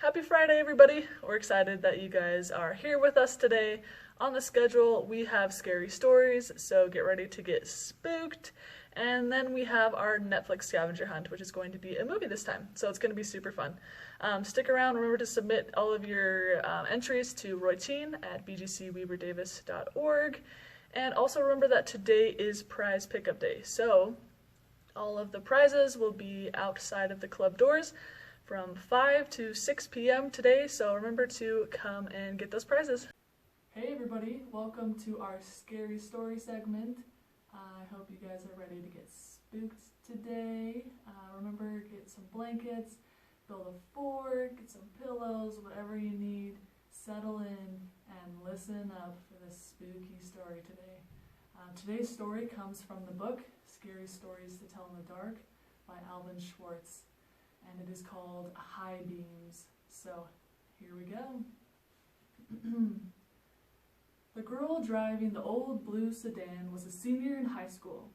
Happy Friday, everybody! We're excited that you guys are here with us today. On the schedule, we have scary stories, so get ready to get spooked. And then we have our Netflix scavenger hunt, which is going to be a movie this time, so it's going to be super fun. Stick around. Remember to submit all of your entries to royteen@bgcweaverdavis.org. And also remember that today is prize pickup day, so all of the prizes will be outside of the club doors from 5 to 6 p.m. today, so remember to come and get those prizes. Hey everybody, welcome to our scary story segment. I hope you guys are ready to get spooked today. Remember, get some blankets, build a fort, get some pillows, whatever you need. Settle in and listen up for this spooky story today. Today's story comes from the book Scary Stories to Tell in the Dark by Alvin Schwartz, and it is called High Beams. So here we go. The girl driving the old blue sedan was a senior in high school.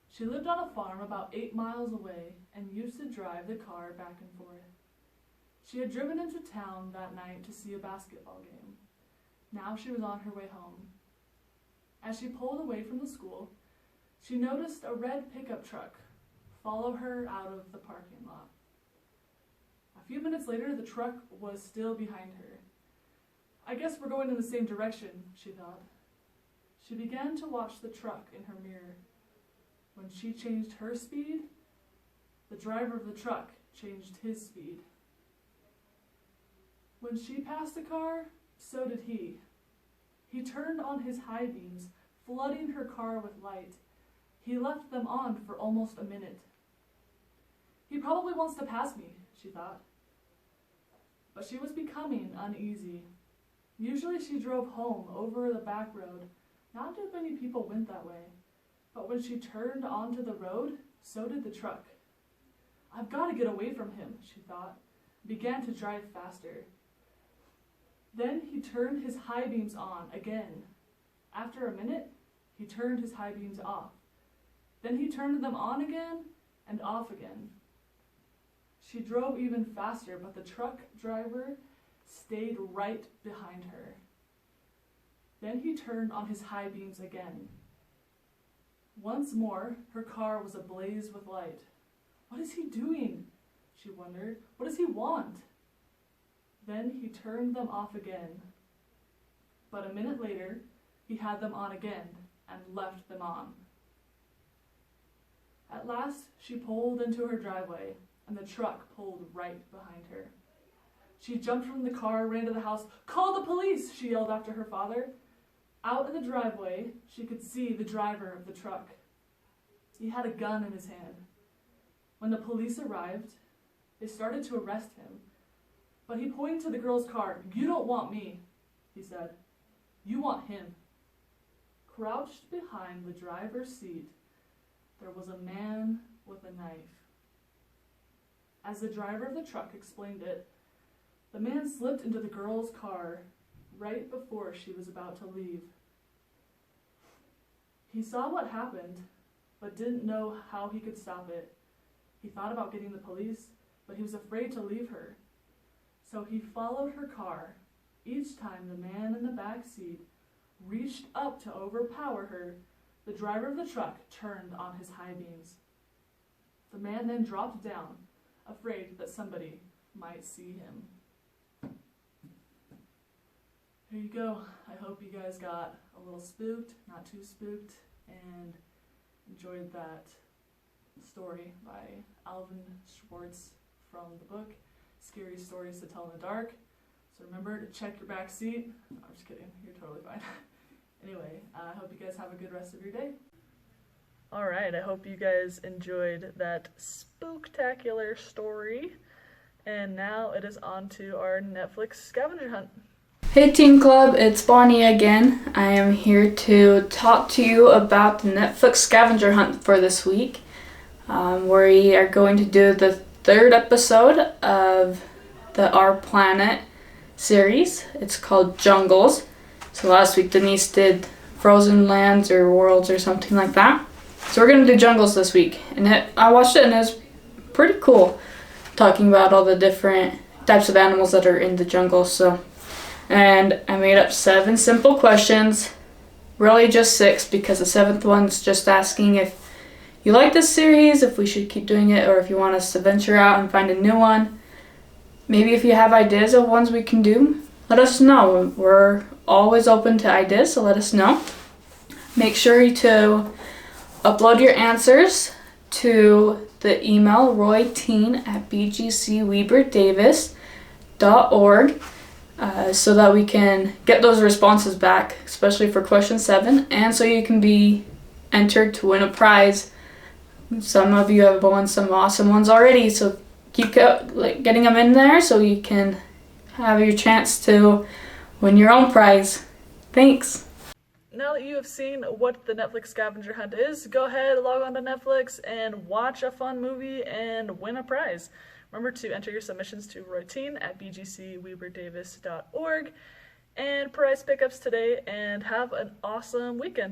She lived on a farm about 8 miles away and used to drive the car back and forth. She had driven into town that night to see a basketball game. Now she was on her way home. As she pulled away from the school, she noticed a red pickup truck follow her out of the parking lot. A few minutes later, the truck was still behind her. I guess we're going in the same direction, she thought. She began to watch the truck in her mirror. When she changed her speed, the driver of the truck changed his speed. When she passed the car, so did he. He turned on his high beams, flooding her car with light. He left them on for almost a minute. He probably wants to pass me, she thought. But she was becoming uneasy. Usually she drove home over the back road. Not too many people went that way. But when she turned onto the road, so did the truck. I've got to get away from him, she thought, began to drive faster. Then he turned his high beams on again. After a minute, he turned his high beams off. Then he turned them on again and off again. She drove even faster, but the truck driver stayed right behind her. Then he turned on his high beams again. Once more, her car was ablaze with light. What is he doing? She wondered. What does he want? Then he turned them off again. But a minute later, he had them on again and left them on. At last, she pulled into her driveway, and the truck pulled right behind her. She jumped from the car, ran to the house. "Call the police!" she yelled after her father. Out in the driveway, she could see the driver of the truck. He had a gun in his hand. When the police arrived, they started to arrest him. But he pointed to the girl's car. "You don't want me," he said. "You want him." Crouched behind the driver's seat, there was a man with a knife. As the driver of the truck explained it, the man slipped into the girl's car right before she was about to leave. He saw what happened, but didn't know how he could stop it. He thought about getting the police, but he was afraid to leave her. So he followed her car. Each time the man in the back seat reached up to overpower her, the driver of the truck turned on his high beams. The man then dropped down, afraid that somebody might see him. Here you go. I hope you guys got a little spooked, not too spooked, and enjoyed that story by Alvin Schwartz from the book Scary Stories to Tell in the Dark. So remember to check your back seat. No, I'm just kidding. You're totally fine. Anyway, I hope you guys have a good rest of your day. Alright, I hope you guys enjoyed that spooktacular story. And now it is on to our Netflix scavenger hunt. Hey Teen Club, it's Bonnie again. I am here to talk to you about the Netflix scavenger hunt for this week. We are going to do the 3rd episode of the Our Planet series. It's called Jungles. So last week Denise did Frozen Lands or Worlds or something like that. So we're going to do Jungles this week. And I watched it and it was pretty cool. Talking about all the different types of animals that are in the jungle. And I made up 7 simple questions, really just 6, because the 7th one's just asking if you like this series, if we should keep doing it, or if you want us to venture out and find a new one. Maybe if you have ideas of ones we can do, let us know. We're always open to ideas, so let us know. Make sure to upload your answers to the email royteen@bgcweberdavis.org so that we can get those responses back, especially for question 7, and so you can be entered to win a prize. Some of you have won some awesome ones already, so keep getting them in there so you can have your chance to win your own prize. Thanks. Now that you have seen what the Netflix scavenger hunt is, go ahead, log on to Netflix and watch a fun movie and win a prize. Remember to enter your submissions to royteen@bgcweberdavis.org and prize pickups today, and have an awesome weekend.